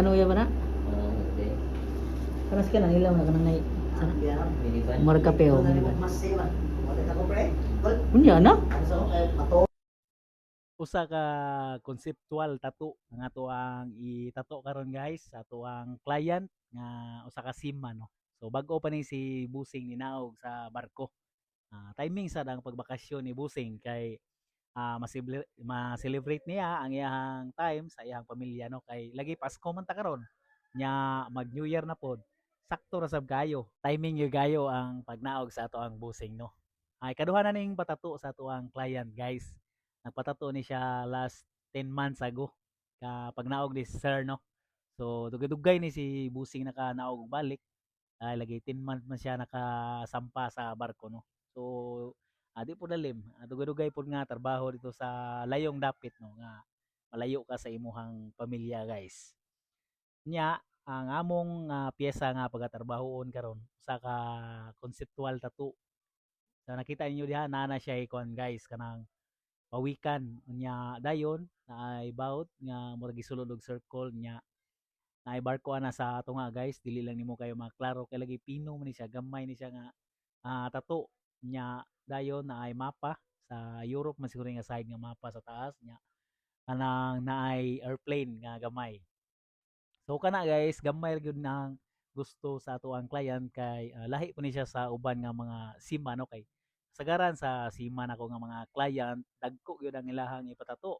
Ano ya ba na? Okay. Paras ka na nila na kanang nay. Marka peo. Unya na? Usa ka conceptual tattoo nga ato ang itato karon guys sa ato ang client nga usa ka sima no. So bag-o pa ni si Busing ninaog sa barko. Timing sa ang pagbakasyon ni Busing kay ma-celebrate niya ang iyang time sa iyang pamilya no kay lagi Pasko man ta karon nya mag New Year na pod. Sakto ra sab kayo. Timing yung gayo ang pagnaog sa ato ang Busing no. Ay kaduha na ning patato sa ato ang client guys. Nagpatato ni siya last 10 months ago ka pagnaog ni sir no. So dugay-dugay ni si Busing nakanaog balik ay lagi 10 months man siya nakasampa sa barko no. So di po dalim, dugay-dugay po nga trabaho dito sa layong dapit no nga malayo ka sa imuhang pamilya guys. Nya ang among piyesa nga pagatrabahoon karon sa ka conceptual tattoo. So nakita ninyo diha na siya ikon guys kanang pawikan nya dayon naay bawt nga murag gisulod og circle nya naay barko ana sa ato nga guys dili lang nimo kayo maklaro kay lagi pino man ni siya gamay ni siya nga tattoo nya dayon naay mapa sa Europe man siguro nga side nga mapa sa taas nya kanang naay airplane nga gamay. So kana guys gamay ra gyud nang gusto sa ato ang client kay lahi po ni siya sa uban nga mga sima no kay sagaran sa sima nako nga mga client dagko gyud ang ilahang ipatato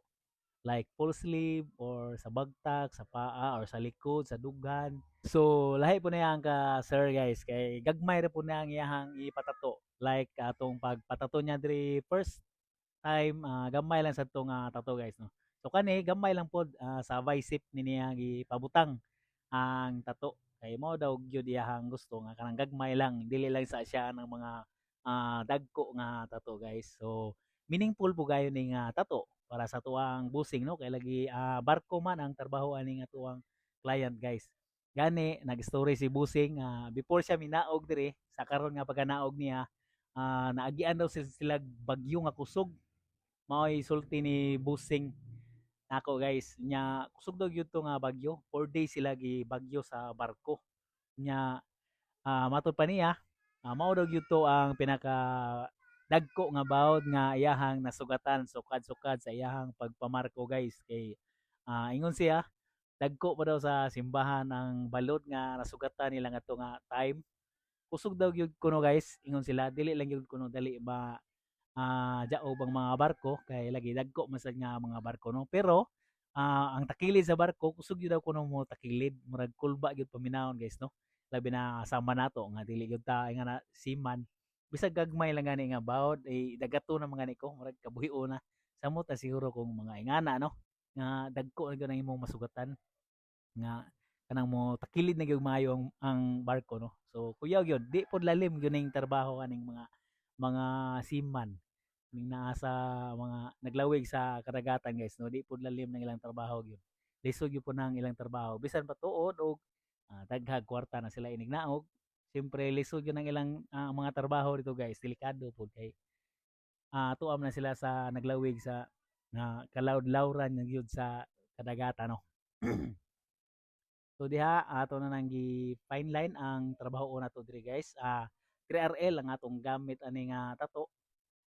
like full sleeve or sa bagtak, sa paa or sa likod, sa dugan. So lahi po na yan ka sir guys kay gagmay ra po na ang iyahang ipatato. Like atong pagpatato niya diri first time gamay lang sa tong tato guys no. So kani gamay lang pod sa bicep ni niya gipabutang ang tato. Kay mao daw gyud iyahang gusto nga kanang gagmay lang dili lang sa siya ng mga dagko nga tato guys. So meaningful po gayon ning tato para sa tuang busing no kay lagi barko man ang trabaho ani nga tuang client guys. Gani nag-story si Busing before siya minaog dire sa karon nga pagkanaog niya naagian daw sila bagyo nga kusog mao'y sulti ni Busing nako guys nya kusog daw gyud to nga bagyo 4 days sila gi bagyo sa barko nya matud pa niya mao daw gyud to ang pinaka dagko nga bawod nga iyahang nasugatan sukad-sukad sa iyahang pagpamarko guys kay ingon siya dagko pa daw sa simbahan ang balod nga nasugatan nila nga to nga time kusog daw gyud kuno guys ingon sila dili lang gyud kuno dali ba daog ang mga barko kay lagi dagko man sad nga mga barko no pero ang takilid sa barko kusog gyud daw kuno mo takilid murag kulba gyud paminawon guys no labi na sama nato nga dili gyud ta nga na seaman bisag gagmay lang gani nga bawod dagato na mga niko murag kabuhio na samot ta siguro kung mga ingana no nga dagko na gyud ang imong masugatan nga kanang mo takilid na gyud maayo ang barko no so kuyaw gyud di pod lalim gyud ning trabaho kaning mga seaman ning naa sa mga naglawig sa karagatan guys no di pod lalim ng ilang trabaho gyud lisod gyud po nang ilang trabaho bisan pa tuod og daghag kwarta na sila inignaog siyempre lisod gyud ang ilang mga trabaho dito guys delikado pod kay tuam na sila sa naglawig sa kalawd-lawran nga gyud sa kadagatan no so diha ato na nang gi fine line ang trabaho nato diri guys 3RL ang atong gamit ani nga tato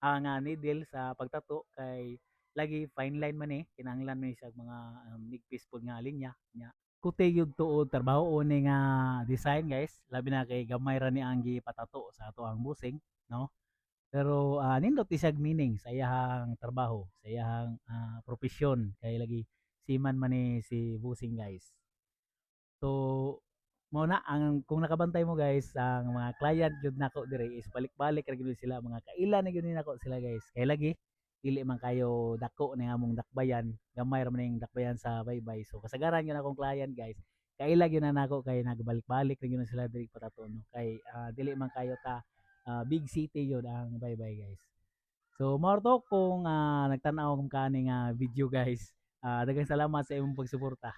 ang needle sa pagtato kay lagi fine line man kinahanglan man siya mga nigpis pod nga linya nya kuti gyud tuod trabaho ni nga design guys labi na kay gamay ra ni ang gipatato sa ato ang busing no pero nindot isag meaning sa iyahang trabaho sa iyahang propesyon kay lagi siman man ni si busing guys so mo na ang kung nakabantay mo guys ang mga client gyud nako dire is balik-balik ra gyud sila mga kaila na gyud nako sila guys kay lagi dili man kayo dako ni among dakbayan gamay ra man ning dakbayan sa baybay so kasagaran gyud akong client guys kaila gyud na nako kay nagbalik-balik ra gyud sila diri patatono kay dili man kayo ta big city gyud ang baybay guys so more to kung nagtan-aw kung kaning video guys daghang salamat sa imong pagsuporta